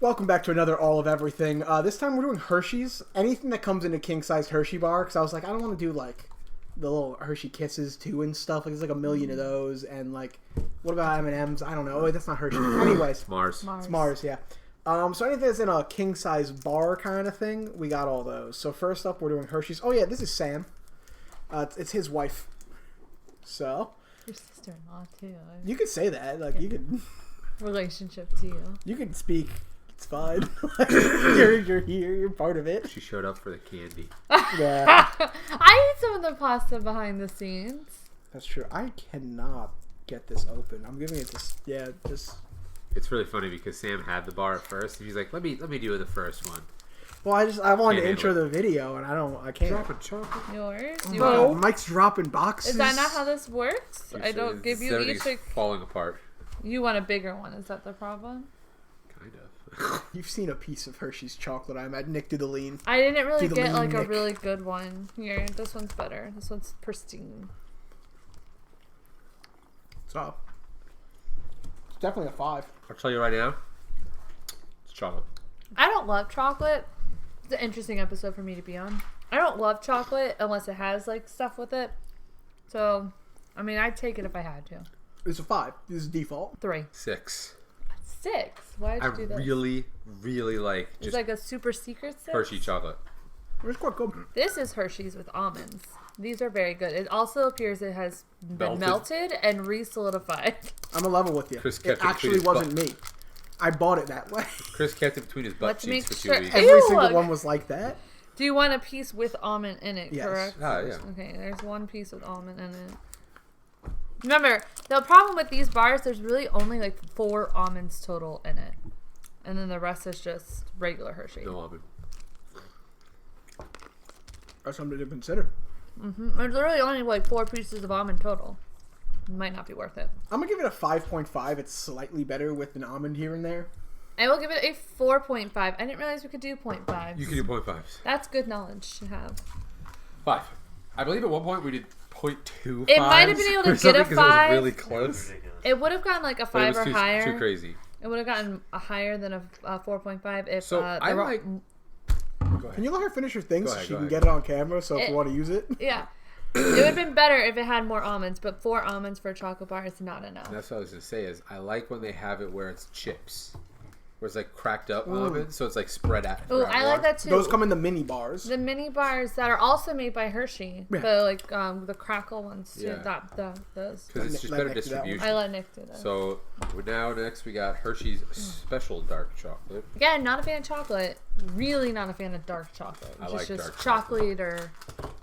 Welcome back to another All of Everything. This time we're doing Hersheys. Anything that comes in a king-sized Hershey bar, because I was like, I don't want to do, like, the little Hershey Kisses, too, and stuff. Like, there's, like, a million of those, and, like, what about M&M's? I don't know. Oh, that's not Hershey. Anyways. Mars. It's Mars, yeah. So anything that's in a king-size bar kind of thing, we got all those. So first up, we're doing Hersheys. Oh, yeah, this is Sam. It's his wife. So. Your sister-in-law, too. You could say that. Like, you could. Relationship to you. You could speak. It's fine. You're here. You're part of it. She showed up for the candy. Yeah. I eat some of the pasta behind the scenes. That's true. I cannot get this open. I'm giving it this. Yeah, just. It's really funny because Sam had the bar at first, and he's like, "Let me do the first one." Well, I wanted Can't to intro handle the video, and I can't. Dropping chocolate. Yours? Oh You my want- God, Mike's dropping boxes. Is that not how this works? I don't give you each. Everything's falling apart. You want a bigger one? Is that the problem? Kind of. You've seen a piece of Hershey's chocolate. I'm at Nick do the lean. I didn't really Do the get lean, like a Nick. really good one. Here, this one's better. This one's pristine. So it's definitely a 5. I'll tell you right now, it's chocolate. I don't love chocolate. It's an interesting episode for me to be on. I don't love chocolate unless it has like stuff with it. So, I mean, I'd take it if I had to. It's a 5. This is default. 3. 6. 6. Why'd you I do this? really like It's just like a super secret 6. Hershey chocolate. It's quite good. This is Hershey's with almonds. These are very good. It also appears it has been Melted. melted and re-solidified. I'm a level with you. Chris It kept it actually between his wasn't me. I bought it that way. Chris kept it between his butt Let's cheeks make for 2 sure- weeks. Ew. Every single look. one was like that. Do you want a piece with almond in it, Yes. correct? Ah, yeah. Okay, there's one piece with almond in it. Remember, the problem with these bars, there's really only like 4 almonds total in it. And then the rest is just regular Hershey. No almond. That's something to consider. There's literally only like 4 pieces of almond total. Might not be worth it. I'm gonna give it a 5.5. It's slightly better with an almond here and there. I will give it a 4.5. I didn't realize we could do 0.5. You can do 0.5s. That's good knowledge to have. 5. I believe at one point we did 0.25. It might have been able to or get something a 'cause it was 5. really close. It would have gotten like a But it 5 was or higher. too crazy. It would have gotten a higher than a 4.5 if So I the like. Go ahead. Can you let her finish her thing Go so ahead, she go can ahead. get it on camera? So if It- you want to use it. Yeah. It would have been better if it had more almonds, but 4 almonds for a chocolate bar is not enough. That's what I was gonna say. Is I like when they have it where it's chips, where it's like cracked up almonds, so it's like spread out. Oh, I like that too. Those come in the mini bars. The mini bars that are also made by Hershey, Yeah. the like the crackle ones too. Yeah. Those. Because it's just Let better Nick do that one. distribution. I let Nick do those. So now next we got Hershey's special dark chocolate. Again, not a fan of chocolate. Really not a fan of dark chocolate. I Which like is just dark chocolate or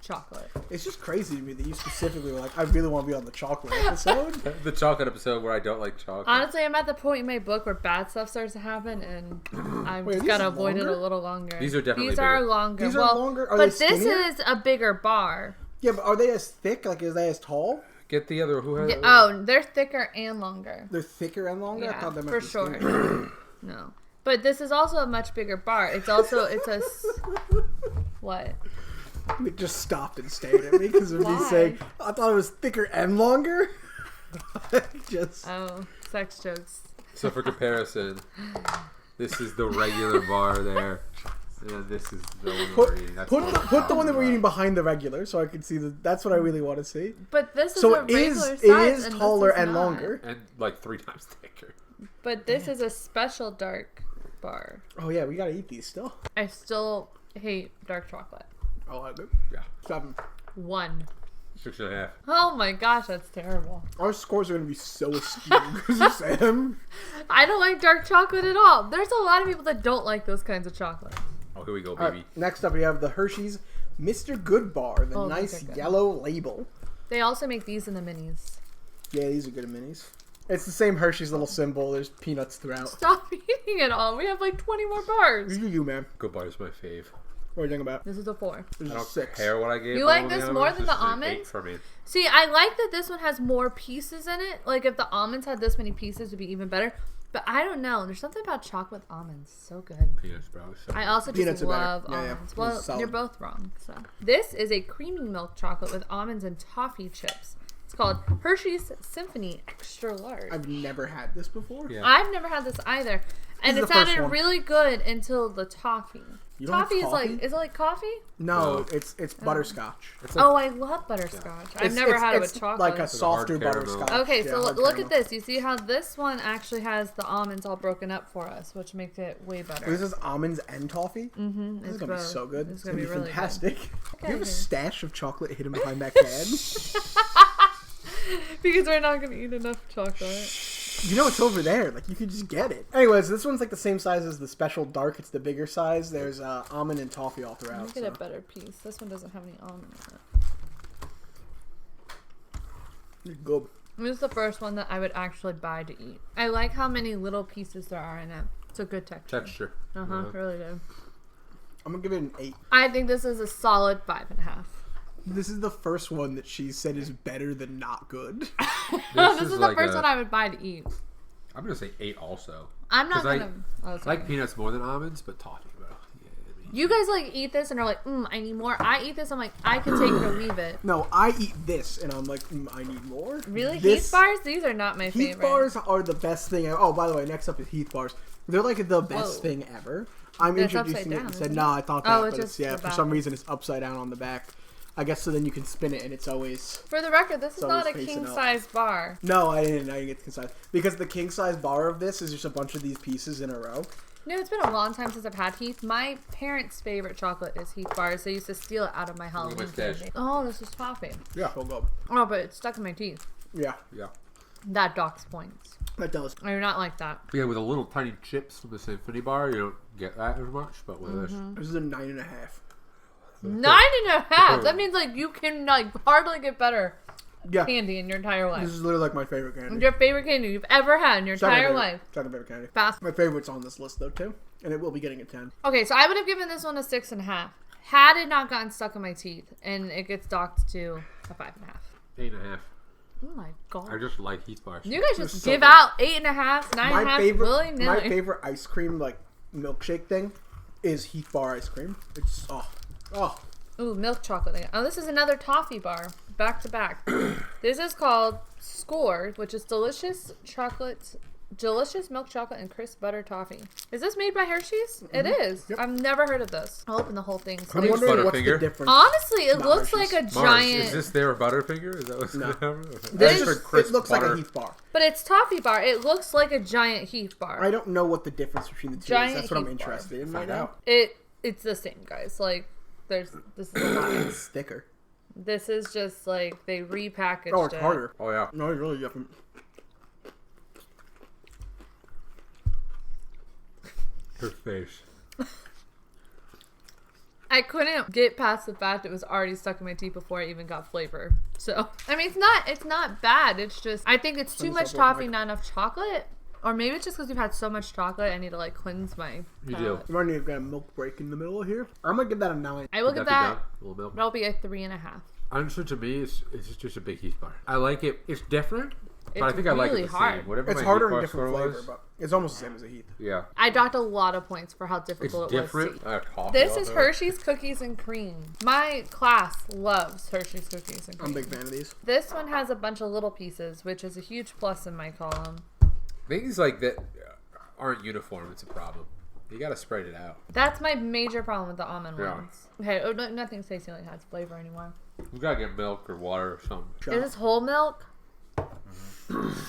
chocolate. It's just crazy to me that you specifically were like, I really want to be on the chocolate episode. The chocolate episode where I don't like chocolate. Honestly, I'm at the point in my book where bad stuff starts to happen, and I'm Wait, just these gotta are avoid it a longer? little longer. These are definitely These are bigger. longer. These are well, longer? Are but they this skinnier? is a bigger bar. Yeah, but are they as thick? Like, is they as tall? Get the other. Who has? Yeah, oh, they're thicker and longer. They're thicker and longer? I Yeah, thought they might for be sure. skinnier. No, but this is also a much bigger bar. It's what? Nick just stopped and stared at me because of me Why? saying, I thought it was thicker and longer. Just. Oh, sex jokes. So for comparison, this is the regular bar there, and this is the one Put, we're eating. That's put the one that we're bar. eating behind the regular so I can see that's what I really want to see. But this is So a it is regular it size, is and this taller is and not. longer. and like 3 times thicker. But this is a special dark bar. Oh yeah, we gotta eat these still. I still hate dark chocolate. Oh, I do. Yeah, 7. 1. 6.5. Oh my gosh, that's terrible. Our scores are gonna be so askew because of Sam. I don't like dark chocolate at all. There's a lot of people that don't like those kinds of chocolate. Oh, here we go, All baby. right, next up we have the Hershey's Mr. Good Bar, the Oh, nice these are good. yellow label. They also make these in the minis. Yeah, these are good minis. It's the same Hershey's little symbol. There's peanuts throughout. Stop eating it all. We have like 20 more bars. You, man. Good bar is my fave. What are you talking about? This is a 4. This I is don't 6. care what I gave. You on like all this the more almonds. than This the is an almonds? 8 for me. See, I like that this one has more pieces in it. Like if the almonds had this many pieces, it would be even better. But I don't know. There's something about chocolate with almonds. So good. Peanuts, bro. So I also Peanuts just are better. love Yeah, yeah. almonds. This is Well, solid. you're both wrong. So this is a creamy milk chocolate with almonds and toffee chips. It's called Hershey's Symphony Extra Large. I've never had this before. Yeah. I've never had this either. And This it is the first sounded one. really good until the toffee. You don't have Toffee is like, toffee? is it like coffee? No, No. it's butterscotch. It's like, Oh, I love butterscotch. I've never had it with chocolate. Like a hard softer caramel. butterscotch. Okay, Yeah, so hard look caramel. at this. You see how this one actually has the almonds all broken up for us, which makes it way better. This is almonds and toffee. Mm-hmm. This is gonna be so good. It's It's gonna be really fantastic. Okay, You have a here. stash of chocolate hidden behind that can. good. Because we're not going to eat enough chocolate. You know it's over there. Like, you could just get it. Anyways, this one's like the same size as the special dark. It's the bigger size. There's almond and toffee all throughout. Let me get so. a better piece. This one doesn't have any almond in it. Good. This is the first one that I would actually buy to eat. I like how many little pieces there are in it. It's a good texture. texture. Really good. I'm gonna give it an 8. I think this is a solid 5.5. This is the first one that she said is better than not good. This is the like first one I would buy to eat. I'm gonna say 8 also. I'm not 'Cause I- gonna. Oh, I sorry. like peanuts more than almonds, but toffee, bro. Yeah, I mean, You guys like eat this and are like, I need more. I eat this, I'm like, I can take it or leave it. No, I eat this and I'm like, I need more. Really? This, Heath bars? These are not my Heath favorite. bars are the best thing. Oh, by the way, next up is Heath bars. They're like the best Whoa. thing ever. I'm It's introducing upside it down, and said, isn't it? no, I thought that, Oh, but it's it's, just yeah, the for back. some reason it's upside down on the back. I guess so then you can spin it and it's always... For the record, this is So not a it's facing king up. size bar. No, I didn't get the king size. Because the king size bar of this is just a bunch of these pieces in a row. No, it's been a long time since I've had Heath. My parents' favorite chocolate is Heath bars. They used to steal it out of my Halloween my stash. candy. Oh, this is toffee. Yeah. So good. Oh, but it's stuck in my teeth. Yeah, yeah. That docks points. that does. I do not like that. Yeah, with a little tiny chips from the Symphony bar, you don't get that as much. But with this, This is a 9.5. 9.5. That means like you can like hardly get better Yeah. candy in your entire life. This is literally like my favorite candy. Your favorite candy you've ever had in your Second entire favorite- life. Second favorite candy. Fast. My favorite's on this list though too, and it will be getting a 10. Okay, so I would have given this one a 6.5 had it not gotten stuck in my teeth, and it gets docked to a 5.5. 8.5. Oh my god! I just like Heath bars. You guys It's just so give good. out 8.5, 9.5, My favorite, willy my nilly. favorite ice cream like milkshake thing is Heath bar ice cream. It's oh. Ooh, milk chocolate thing. Oh, this is another toffee bar, back to back. This is called Score, which is delicious milk chocolate and crisp butter toffee. Is this made by Hershey's? It is. Yep. I've never heard of this. I'll open the whole thing. So I'm there's- wondering what's the Butterfinger? difference. Honestly, it Not looks Hershey's. like a Mars, giant. is this their Butterfinger? Is that what's No. going on? This is- is, crisp it looks like butter. a Heath bar. But it's toffee bar. It looks like a giant Heath bar. I don't know what the difference between the two Giant is. That's what I'm Heath bar. interested in right Find now. out. It's the same, guys. Like, this is a lot. It's thicker. This is just like they repackaged Oh, it's it. harder. Oh yeah. No, it's really different. Her face. I couldn't get past the fact it was already stuck in my teeth before I even got flavor. So I mean, it's not bad. It's just I think it's too Cleanse much up with toffee, Mike. not enough chocolate. Or maybe it's just because we've had so much chocolate. I need to like cleanse my. You do. palate. You might need to get a milk break in the middle here. I'm gonna give that a 9. I will Would give be that. done? A little milk. That'll be a 3.5. Honestly, to me, it's just a big Heath bar. I like it. It's different, but I It's think I like really it the hard. same. Whatever It's my harder Heath bar and different score flavor, was, but it's almost the same as a Heath. yeah, I docked a lot of points for how it's difficult it was to different. eat. I have coffee This is also. Hershey's Cookies and Cream. My class loves Hershey's Cookies and Cream. I'm a big fan of these. This one has a bunch of little pieces, which is a huge plus in my column. Things like that aren't uniform. It's a problem. You gotta spread it out. That's my major problem with the almond Yeah. ones. Okay, oh, no, nothing tasting like has flavor anymore. We gotta get milk or water or something. Is this whole milk?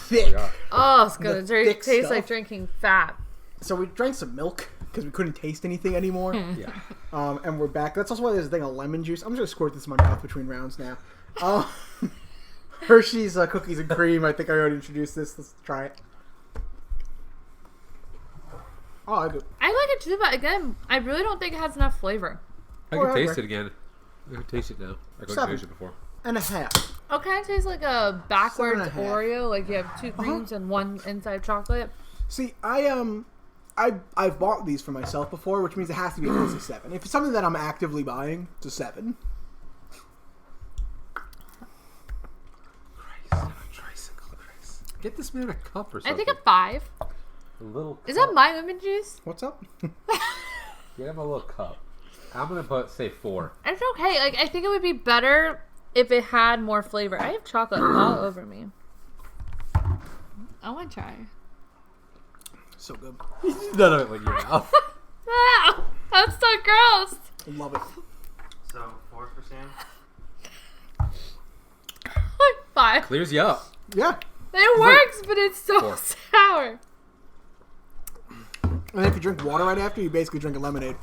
Thick. Yeah. Oh, it's gonna The thick taste like stuff. drinking fat. So we drank some milk because we couldn't taste anything anymore. Yeah. And we're back. That's also why there's a thing of lemon juice. I'm just gonna squirt this in my mouth between rounds now. Hershey's cookies and cream. I think I already introduced this. Let's try it. Oh, I do. I like it too, but again, I really don't think it has enough flavor. I Or can taste ever. it again. I can taste it now. I couldn't 7. taste it before. And a half. Oh, kind of tastes like a backwards 7.5. Oreo. Like you have two creams and one inside chocolate. See, I've bought these for myself before, which means it has to be at least a 7. If it's something that I'm actively buying, it's a 7. Christ. Get this man a cup or I something. think a 5. A little. Is cup. that my lemon juice? What's up? Get him a little cup. I'm gonna say 4. It's okay. Like I think it would be better if it had more flavor. I have chocolate all over me. I want to try. So good. None of it went in your mouth. Ah, that's so gross. Love it. So 4 for Sam. 5. Clears you up. Yeah. It works, but it's so 4. sour. And if you drink water right after, you basically drink a lemonade.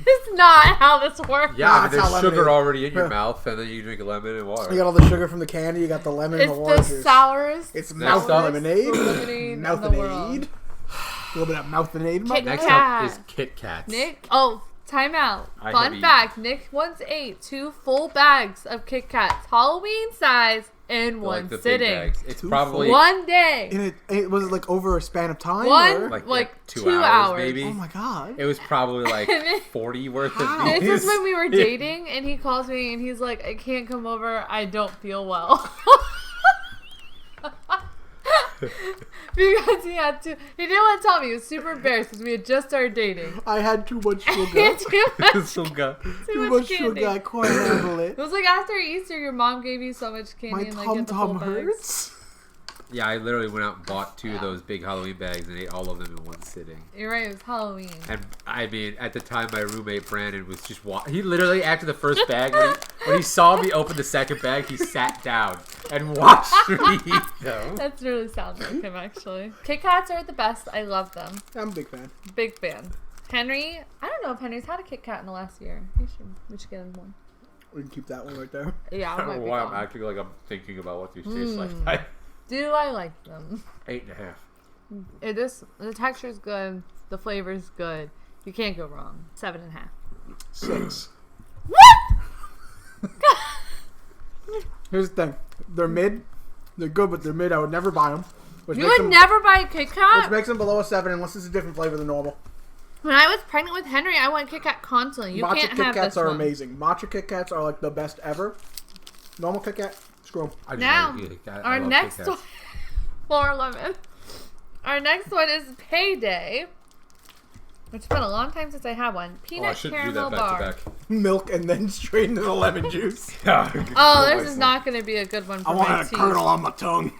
It's not how this works. Yeah, Nah, I it's mean, not there's sugar lemonade. already in your Yeah. mouth, and then you drink a lemon and water. You got all the sugar from the candy, you got the lemon and It's the water the juice. sourest. It's Next mouth up- lemonade. lemonade in the Mouthinade. world. A little bit of mouthinade. Kit Next Kat. up is Kit Kats. Nick, oh, time out. I have Fun eaten. fact, Nick once ate 2 full bags of Kit Kats, Halloween size, in one Like the big sitting. bags. It's Two probably One day. And it was it like over a span of time? One, or? like 2 2 hours, hours. maybe. Oh my god. It was probably like 40 worth How? of these. This is when we were dating, and he calls me, and he's like, I can't come over. I don't feel well. Because he had to. He didn't want to tell me. He was super embarrassed because we had just started dating. I had too much He sugar. had too much, So good. too much sugar. candy. I couldn't handle it. It was like after Easter, your mom gave you so much candy My and like get the full tum-tum bags. hurts. Yeah, I literally went out and bought 2 of those big Halloween bags and ate all of them in one sitting. You're right. It was Halloween. And I mean, at the time, my roommate Brandon was just he literally after the first bag, when he saw me open the second bag, he sat down and watched me eat them. That's really sounds like him, actually. Kit Kats are the best. I love them. I'm a big fan. Big fan. Henry, I don't know if Henry's had a Kit Kat in the last year. We should get him one. We can keep that one right there. Yeah, I I don't might know be why I'm gone. acting like I'm thinking about what these taste like. Do I like them? 8.5. It is. The texture's good. The flavor's good. You can't go wrong. 7.5. 6. What? Here's the thing. They're mid. They're good, but they're mid. I would never buy them. Which You makes would them, never buy a Kit Which Kat? makes them below a 7 unless it's a different flavor than normal. When I was pregnant with Henry, I went Kit Kat constantly. You Matcha can't Kit have Kats this are one. amazing. Matcha Kit Kats are like the best ever. Normal Kit Kat, screw 'em. I just Now, like Kit Kat. I our love next Kit one, Kats. 411. Our next one is Payday. It's been a long time since I had one. Oh, I Peanut shouldn't do caramel that back bar. to back. Milk and then straight into the lemon juice. Oh, this is not going to be a good one for I my want a teeth. kernel on my tongue.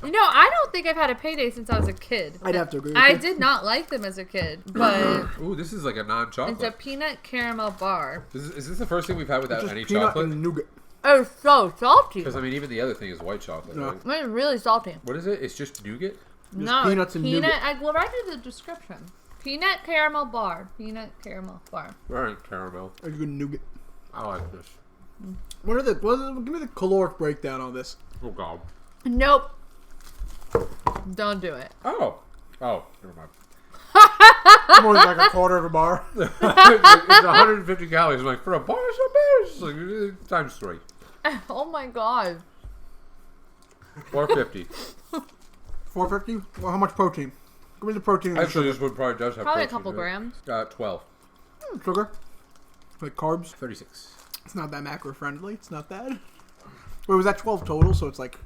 You know, I don't think I've had a Payday since I was a kid. I'd have to agree with I you. did not like them as a kid, but Ooh, this is like a non-chocolate. it's a peanut caramel bar. Is this the first thing we've had without Just any peanut chocolate? and nougat. It's so salty. Because I mean, even the other thing is white chocolate. No. Right? It's really salty. What is it? It's just nougat. No, peanuts and peanut. nougat. I will write you the description. Peanut caramel bar. Peanut caramel bar. All right, caramel. Or good nougat. I like this. Give me the caloric breakdown on this. Oh god. Nope. Don't do it. Oh. Oh, never mind. More than like a quarter of a bar. It's 150 calories. I'm like, for a bar, it's not bad. It's like times 3. Oh my god. 450. 450? Well, how much protein? Give me the protein and the Actually, sugar. this one probably does have Probably a protein couple in it. grams. 12. Sugar? Like carbs? 36. It's not that macro friendly. It's not that. Wait, was that 12 total? So it's like,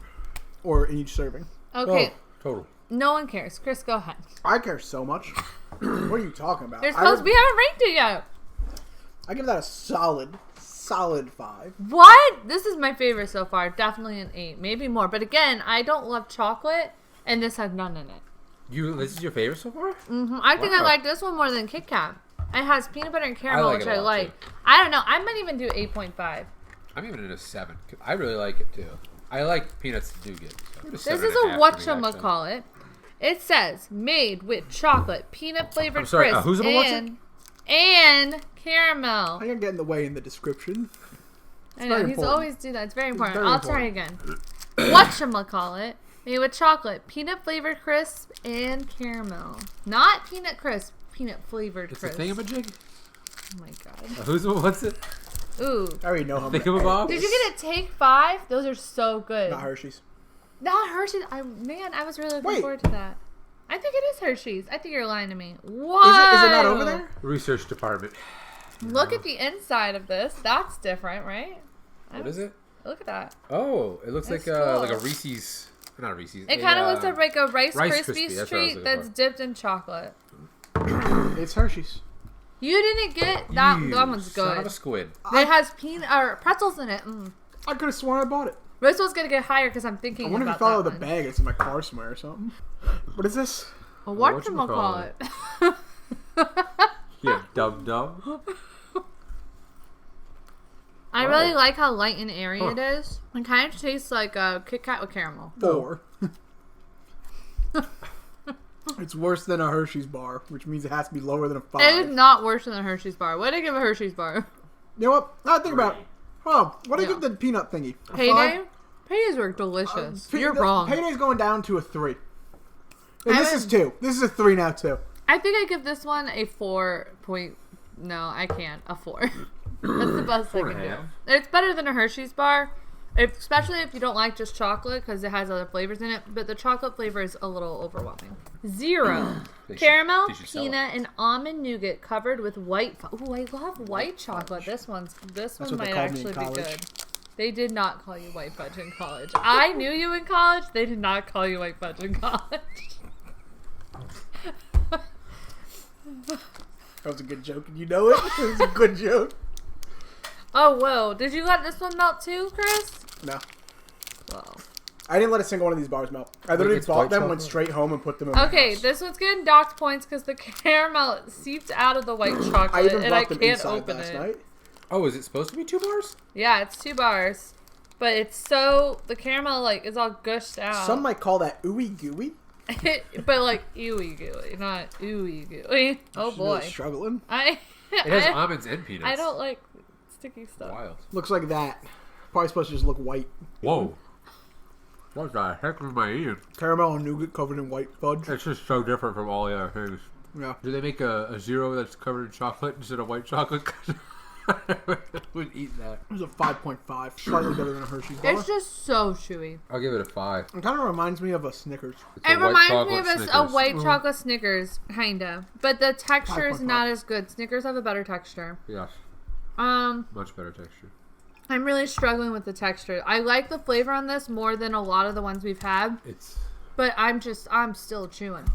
or in each serving? Okay. Oh, total. No one cares. Chris, go ahead. I care so much. What are you talking about? You're supposed. We haven't ranked it yet. I give that a solid 5. What? This is my favorite so far. Definitely an 8, maybe more. But again, I don't love chocolate, and this has none in it. This is your favorite so far? I think I Wow. like this one more than Kit Kat. It has peanut butter and caramel, like which it a I lot, like. too. I don't know. I might even do 8.5. I'm even at a 7. I really like it too. I like peanuts and nougat. So This is a whatchamacallit. It says made with chocolate, peanut flavored I'm sorry, crisp, who's it? and caramel. I can get in the way in the description. I know very he's important. always do that. It's very important. very I'll try again. Whatchamacallit, made with chocolate, peanut flavored crisp, and caramel. Not peanut crisp, peanut flavored It's a crisp. thingamajig? Oh my god. What's it? Ooh. I already know how Thingamabob? Did you get a Take 5? Those are so good. Not Hershey's. Not Hershey's. I was really looking Wait. forward to that. I think it is Hershey's. I think you're lying to me. What? Is it not over there? Research department. Look at the inside of this. That's different, right? What is it? Look at that. Oh, it looks That's like a cool. Reese's. Not a Reese's. It kind of looks like a Rice Rice Krispies Krispie, that's what I was treat looking that's for. dipped in chocolate. It's Hershey's. You didn't get that. You That one's Son of good. a squid. It has peanut or pretzels in it. Mm. I could have sworn I bought it. This one's gonna get higher because I'm I thinking wonder if about you follow that the one. bag. It's in my car somewhere or something. What is this? Whatchamacallit? Yeah, dumb. I Wow. really like how light and airy it is. It kind of tastes like a Kit Kat with caramel. 4. It's worse than a Hershey's bar, which means it has to be lower than a 5. It is not worse than a Hershey's bar. What did I give a Hershey's bar? You know what? Now think about it. Oh, what do you Yeah. give the peanut thingy? A Payday? 5? Paydays were delicious. Pay- You're the wrong. Payday's going down to a 3. And I this is 2. This is a 3 now, too. I think I give this one a 4 point. No, I can't. A 4. That's the best I can do. 4.5. It's better than a Hershey's bar, especially if you don't like just chocolate because it has other flavors in it. But the chocolate flavor is a little overwhelming. 0. Caramel, they should sell peanut, and almond nougat covered with white. Ooh, I love white chocolate. This one what might they called me in actually be college. good. They did not call you white fudge in college. I knew you in college. They did not call you white fudge in college. That was a good joke, and you know it. It was a good joke. Oh, whoa. Did you let this one melt too, Chris? No. Whoa. I didn't let a single one of these bars melt. I literally it's bought white them, went chocolate? straight home, and put them in my Okay, house. this one's getting docked points because the caramel seeped out of the white I chocolate even and I brought them can't inside open last it. night. Oh, is it supposed to be 2 bars? Yeah, it's 2 bars. But it's so... The caramel, like, is all gushed out. Some might call that ooey gooey. But, like, ooey gooey, not ooey gooey. Oh, She's boy. really struggling. It has almonds and peanuts. I don't like sticky stuff. Wild. Looks like that. Probably supposed to just look white. Whoa. What the heck was my eating? Caramel and nougat covered in white fudge. It's just so different from all the other things. Yeah. Do they make a 0 that's covered in chocolate instead of white chocolate? I would eat that. It was a 5.5. Slightly better than a Hershey's bar. It's just so chewy. I'll give it a 5. It kind of reminds me of a Snickers. It's a It white reminds me chocolate of a Snickers. white chocolate Snickers, kinda. But the texture is 5.5. not as good. Snickers have a better texture. Yes, Um... much better texture. I'm really struggling with the texture. I like the flavor on this more than a lot of the ones we've had, but I'm still chewing.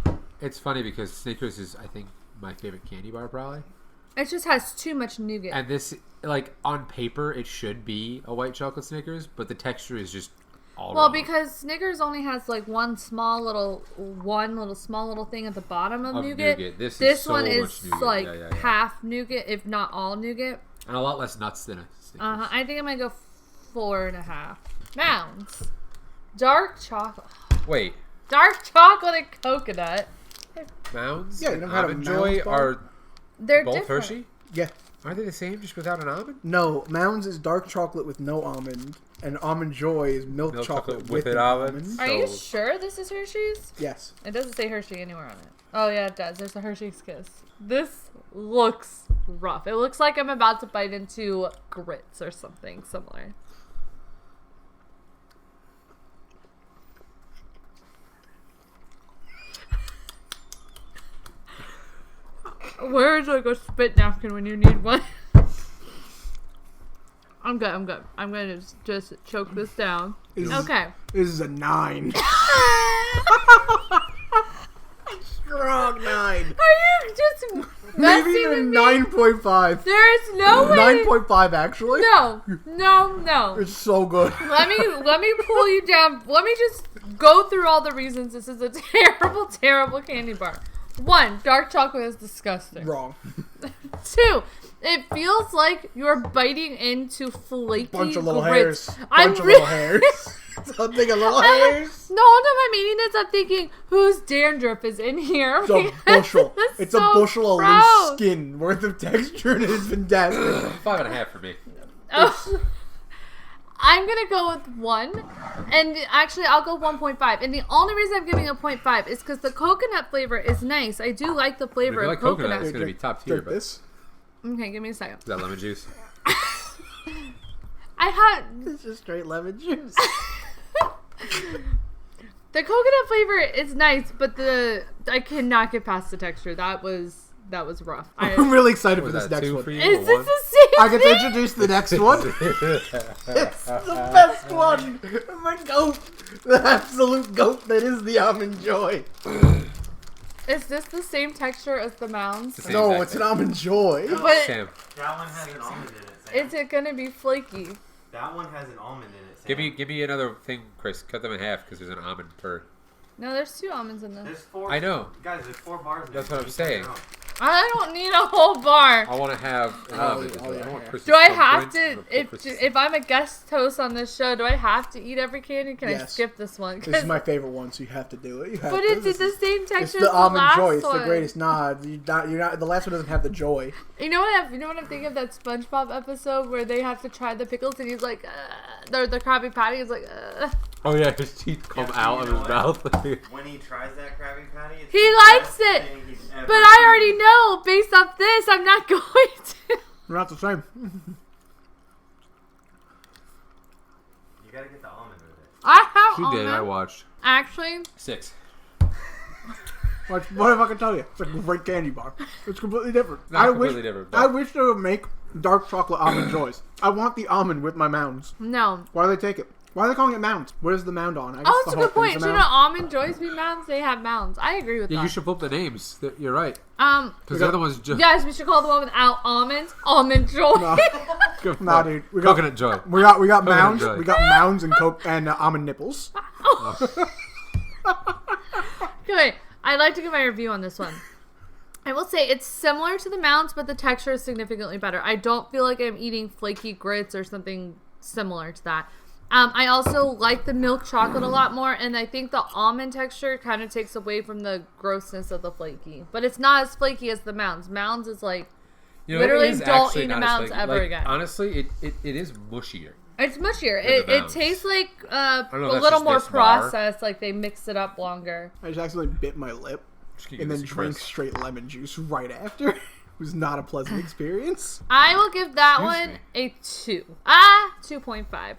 It's funny because Snickers is, I think, my favorite candy bar probably. It just has too much nougat. And this, like, on paper, it should be a white chocolate Snickers, but the texture is just all Well, wrong. because Snickers only has like one small little thing at the bottom of Of nougat. nougat. This is one so is much nougat. like Yeah. half nougat, if not all nougat. And a lot less nuts than a Snickers. I think I might go 4.5. Mounds. Dark chocolate. Wait, Dark chocolate and coconut. Mounds Yeah, you and never had a Almond Mounds Joy bar? are They're both different. Hershey? Yeah. Aren't they the same, just without an almond? No, Mounds is dark chocolate with no almond, and Almond Joy is milk, Milk chocolate chocolate with with an almonds. Are you So- sure this is Hershey's? Yes. It doesn't say Hershey anywhere on it. Oh yeah, it does. There's a Hershey's Kiss. This looks rough. It looks like I'm about to bite into grits or something similar. Where do I go spit napkin when you need one? I'm good. I'm gonna just choke this down. Okay. This is a 9. Strong 9. Are you just Maybe messing even with a me? 9.5. There is no way. 9.5 actually. No. It's so good. Let me pull you down. Let me just go through all the reasons this is a terrible, terrible candy bar. 1, dark chocolate is disgusting. Wrong. 2, it feels like you're biting into flaky Bunch of little grits. hairs. I'm Bunch of really- little hairs. Something of little hairs. The whole time I'm eating this, I'm thinking, whose dandruff is in here? It's a bushel. It's a so bushel of gross. loose skin worth of texture, and it's fantastic. 5.5 for me. Oh. I'm gonna go with 1, and actually I'll go 1.5. And the only reason I'm giving a 0.5 is because the coconut flavor is nice. I do like the If flavor you of like coconut, coconut. it's going to be top tier. Drink But this. Okay, give me a second. is that lemon juice? I had This is straight lemon juice. the coconut flavor is nice, but I cannot get past the texture. That was rough. I'm really excited for Was this that next 2 one. for you? Is or this 1? the same I get to thing? introduce the next one. It's the best one. The goat. The absolute goat that is the Almond Joy. Is this the same texture as the Mounds? the same No, exact it's thing. an almond joy. But Sam, That one has an almond in it, Sam. is it gonna be flaky? That one has an almond in it, Sam. give me another thing, Chris. Cut them in half because there's an almond per. No, there's 2 almonds in this. There's 4. I know. Guys, there's 4 bars in That's there. what I'm You cut saying. it out. I don't need a whole bar. I want to have an almond. oh, I yeah, don't want yeah. Chris's Do I thumbprint. have to, I want Chris's- if I'm a guest host on this show, do I have to eat every candy? Can I Yes. skip this one? This is my favorite one, so you have to do it. You have But to. it's This the is- same It's texture as the the almond last joy. It's one. the greatest. Nah, you're not. The last one doesn't have the joy. You know what I'm thinking of, that SpongeBob episode where they have to try the pickles and he's like, the Krabby Patty is like, Oh yeah, his teeth come Yeah, out you of know his what? mouth. When he tries that Krabby Patty, it's He the likes best it, thing he's ever But I already eaten. know, based off this, I'm not going to. We're not the same. You gotta get the almond with it. I have She did. I almond. watched. Actually, 6. What if I can tell you? It's a great candy bar. It's completely different. Not I completely wish. different, but- I wish they would make dark chocolate almond joys. I want the almond with my mounds. no. Why do they take it? Why are they calling it mounds? What is the mound on? I guess Oh, the that's a whole good point. thing's Should a not mound. almond joys be mounds? They have mounds. I agree with Yeah, that. you should flip the names. You're right. Um, Because the other one's just yes, we should call the one without almonds almond joy. No, Good nah, point. dude. We got Coconut joy. we got Coconut mounds. joy. We got mounds and almond nipples. Okay, I'd like to give my review on this one. I will say it's similar to the mounds, but the texture is significantly better. I don't feel like I'm eating flaky grits or something similar to that. I also like the milk chocolate a lot more, and I think the almond texture kind of takes away from the grossness of the flaky. But it's not as flaky as the mounds. Mounds is like, You know, literally it is don't actually eat a not as Mounds flaky. ever Like, again. Honestly, it is mushier. it's mushier. Than the It Mounds. tastes like don't know a if that's little just more this bar. processed, like they mixed it up longer. I just accidentally bit my lip Just keep and then this drank Chris. straight lemon juice right after. It was not a pleasant experience. I will give that Excuse one me. a 2. 2.5.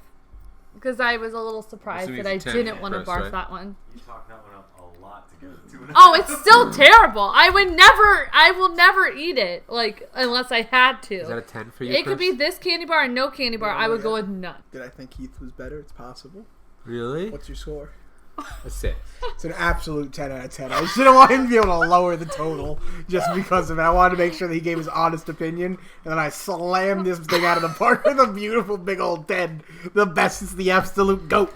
Because I was a little surprised Assuming that I it's a 10 didn't want to Chris, barf right? that one. You talked that one up a lot to get it to an Oh, it's still terrible. I will never eat it, like, unless I had to. Is that a 10 for you, It could Chris? be this candy bar and no candy bar. I would go with none. Did I think Heath was better? It's possible. Really? What's your score? A 6. It's an absolute 10 out of 10. I just didn't want him to be able to lower the total just because of it. I wanted to make sure that he gave his honest opinion, and then I slammed this thing out of the park with a beautiful big old 10. The best is the absolute GOAT.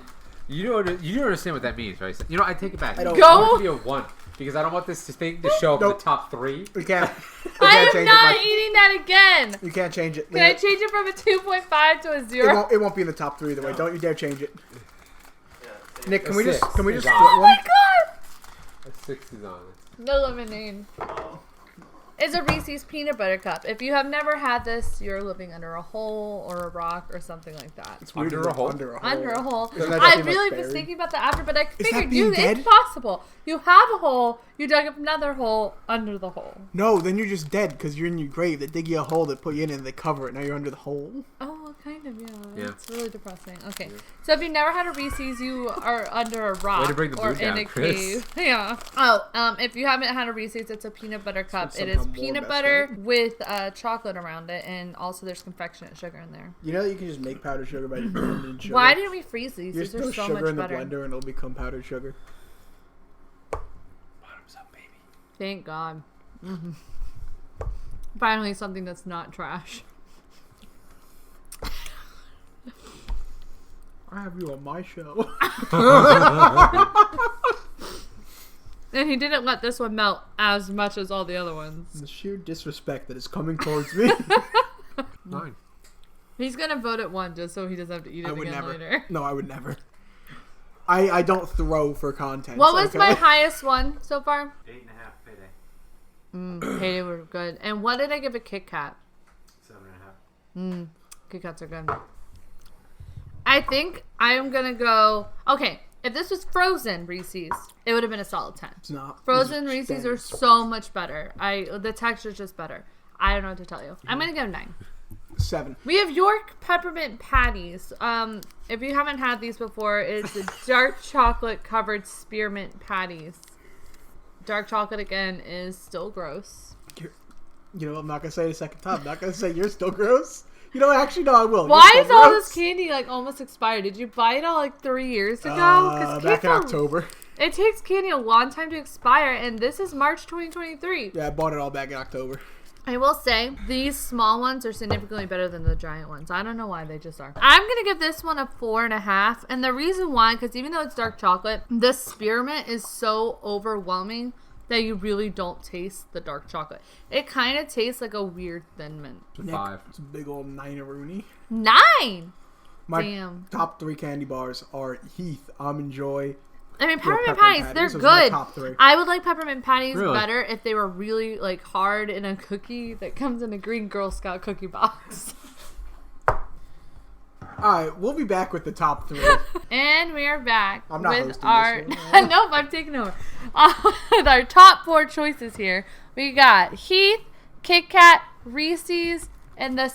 You don't understand what that means, right? You know, I take it back. I don't- Go! I want it to be a 1 because I don't want this thing to show up in Nope. the top 3. We can't. I am change not it. eating that again. You can't change it. Can I change it from a 2.5 to a It 0? won't be in the top 3 either way. Don't you dare change it. Yeah, Nick, can A we just 6 split is one? Oh my god! A 6 is on it. The lemonade. It's a Reese's peanut butter cup. If you have never had this, you're living under a hole or a rock or something like that. It's weird Under that a it's hole? Under a hole. Under a hole. Doesn't that I seem like really was buried? thinking about that after, but I that figured being it's dead? possible. You have a hole, you dug up another hole under the hole. No, then you're just dead because you're in your grave. They dig you a hole, they put you in it, and they cover it. Now you're under the hole. Oh, kind of, yeah. Yeah. It's really depressing. Okay. So if you've never had a Reese's, you are under a rock Way to bring the or mood in down, a Chris. cave. Yeah. Oh, if you haven't had a Reese's, it's a peanut butter cup. It is somehow more peanut messed butter up. with chocolate around it, and also there's confectionate sugar in there. You know that you can just make powdered sugar by just blending sugar. Why didn't we freeze these? You These just are throw so sugar much in the better. blender and it'll become powdered sugar. Bottoms up, baby. Thank God. Finally, something that's not trash. I have you on my show. And he didn't let this one melt as much as all the other ones. The sheer disrespect that is coming towards me. 9. He's gonna vote at 1 just so he doesn't have to eat it I would again never. later. No, I would never. I don't throw for content. What was okay? my highest one so far? 8.5 payday. Payday were good. And what did I give a Kit Kat? 7.5. Kit Kats are good. I think I'm gonna go. Okay, if this was frozen Reese's, it would have been a solid 10. It's not. Frozen It's Reese's dead. are so much better. The texture's just better. I don't know what to tell you. I'm gonna give 9. 7. We have York peppermint patties. If you haven't had these before, it's the dark chocolate covered spearmint patties. Dark chocolate again is still gross. You know, I'm not gonna say it a second time. I'm not gonna say you're still gross. You know, actually, no, I will. Why You're is still all gross. this candy like almost expired? Did you buy it all like 3 years ago? 'Cause Back in people- October. It takes candy a long time to expire, and this is March 2023. Yeah, I bought it all back in October. I will say, these small ones are significantly better than the giant ones. I don't know why, they just are. I'm going to give this one a 4.5. And the reason why, because even though it's dark chocolate, the spearmint is so overwhelming that you really don't taste the dark chocolate. It kind of tastes like a weird thin mint. It's a 5. It's a big old 9-a-rooney. 9! My Damn. top 3 candy bars are Heath, Almond Joy. I mean, peppermint peppermint patties, patties, they're those are my good. top 3. I would like peppermint patties Really? better if they were really like hard in a cookie that comes in a green Girl Scout cookie box. Alright, we'll be back with the top 3. And we are back I'm not with hosting our this one. nope, I'm taking over. With our top 4 choices here. We got Heath, Kit Kat, Reese's, and the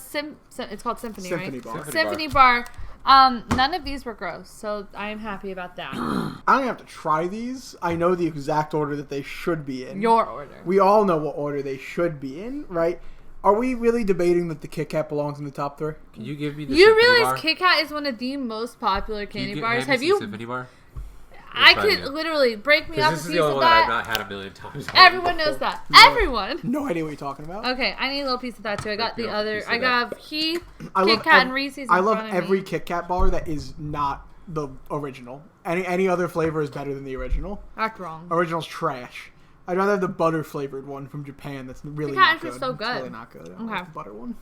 it's called Symphony, Symphony right? bar. Symphony bar. None of these were gross, so I am happy about that. I don't have to try these. I know the exact order that they should be in. Your order. We all know what order they should be in, right? Are we really debating that the Kit Kat belongs in the top 3? Can you give me the You Symphony realize bar? Kit Kat is one of the most popular Can you candy get- bars. hand me Have some you? Symphony bar? I Let's try it could again. literally break me Because off this a is piece the only of one I've that. not had a million times. Everyone knows that. No. Everyone. No idea what you're talking about. Okay, I need a little piece of that too. I got Break me the off a other. piece of I that. got Heath, I love Kit Kat, ev- and Reese's. I in love front of every me. Kit Kat bar that is not the original. Any other flavor is better than the original. That's wrong. Original's trash. I'd rather have the butter flavored one from Japan. That's really Kit Kat not is good. just so It's good. really not good. I don't Okay. like the butter one.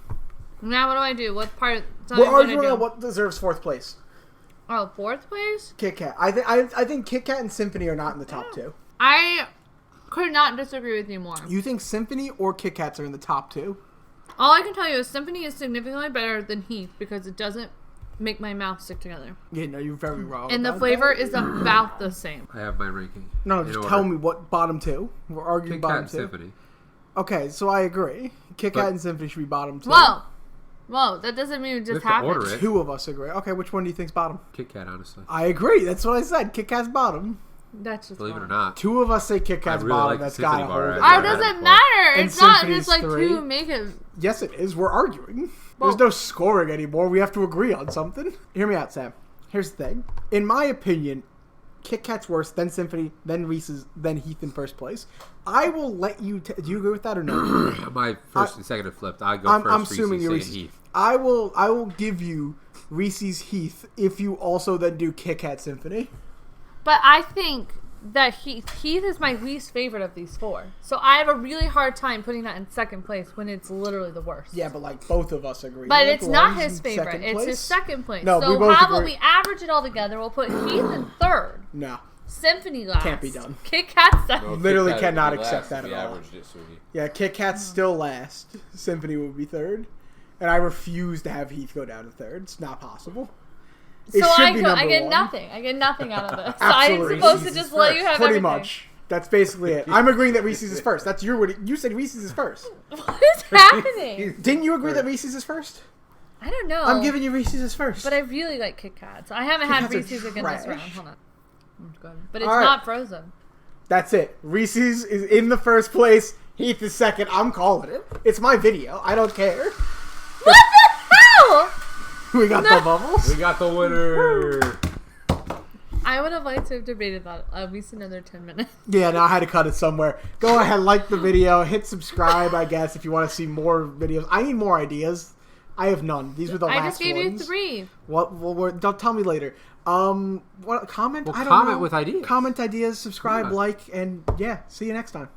Now what do I do? What part? Tell We're me what I arguing do. on what deserves 4th place. Oh, 4th place? Kit Kat. I think Kit Kat and Symphony are not in the top 2. I could not disagree with you more. You think Symphony or Kit Kats are in the top 2? All I can tell you is Symphony is significantly better than Heath because it doesn't make my mouth stick together. Yeah, no, you're very wrong. And the about flavor that. is about the same. I have my ranking. No, in just order. tell me what bottom 2. We're arguing Kit Kat bottom and 2. Symphony. Okay, so I agree. Kit Kat But- and Symphony should be bottom 2. Whoa, that doesn't mean it We just have to order happened. it. 2 of us agree. Okay, which one do you think's bottom? Kit Kat, honestly. I agree. That's what I said. Kit Kat's bottom. That's just Believe it or wrong. not. 2 of us say Kit Kat's really bottom. like the That's Symphony got to bar, hold it. right? Oh, it doesn't matter. And It's not Symphony's just like 3. two make it. Yes, it is. We're arguing. Well- There's no scoring anymore. We have to agree on something. Hear me out, Sam. Here's the thing. In my opinion, Kit Kat's worse, then Symphony, then Reese's, then Heath in first place. I will let you... do you agree with that or no? My first and second are flipped. I go I'm first. assuming Reese's, you're second Reese's. Heath. I will give you Reese's Heath if you also then do Kit Kat Symphony. But I think that Heath is my least favorite of these 4. So I have a really hard time putting that in second place when it's literally the worst. Yeah, but like both of us agree. But It it's not belongs his in favorite. second It's place? his second place. No, so we both how about agree. we average it all together? We'll put Heath in third. No. Symphony last. Can't be done. Kit Kat second. Literally cannot accept that at all. It, Yeah, Kit Kat's still last. Symphony would be third. And I refuse to have Heath go down to third. It's not possible. It So should I be get number 1. nothing. I get nothing out of this. So Absolutely. I'm supposed to Reese's just let you have Pretty everything. much. That's basically it. I'm agreeing that Reese's is first. That's your word. You said Reese's is first. What is happening? Didn't you agree that Reese's is first? I don't know. I'm giving you Reese's is first. But I really like Kit Kats. I haven't Kit had Kats are Reese's again this trash. round. Hold on. Good. But it's All right. not frozen. That's it. Reese's is in the first place. Heath is second. I'm calling it. It's my video. I don't care. What the hell? We got the bubbles. We got the winner. I would have liked to have debated that at least another 10 minutes. Yeah, no, I had to cut it somewhere. Go ahead, like the video, hit subscribe, I guess, if you want to see more videos. I need more ideas. I have none. These were the I last just gave ones. you 3. What? Well, don't tell me later. What? Comment? Well, I don't comment know. with ideas. Comment ideas, subscribe, Yeah. like, and yeah. See you next time.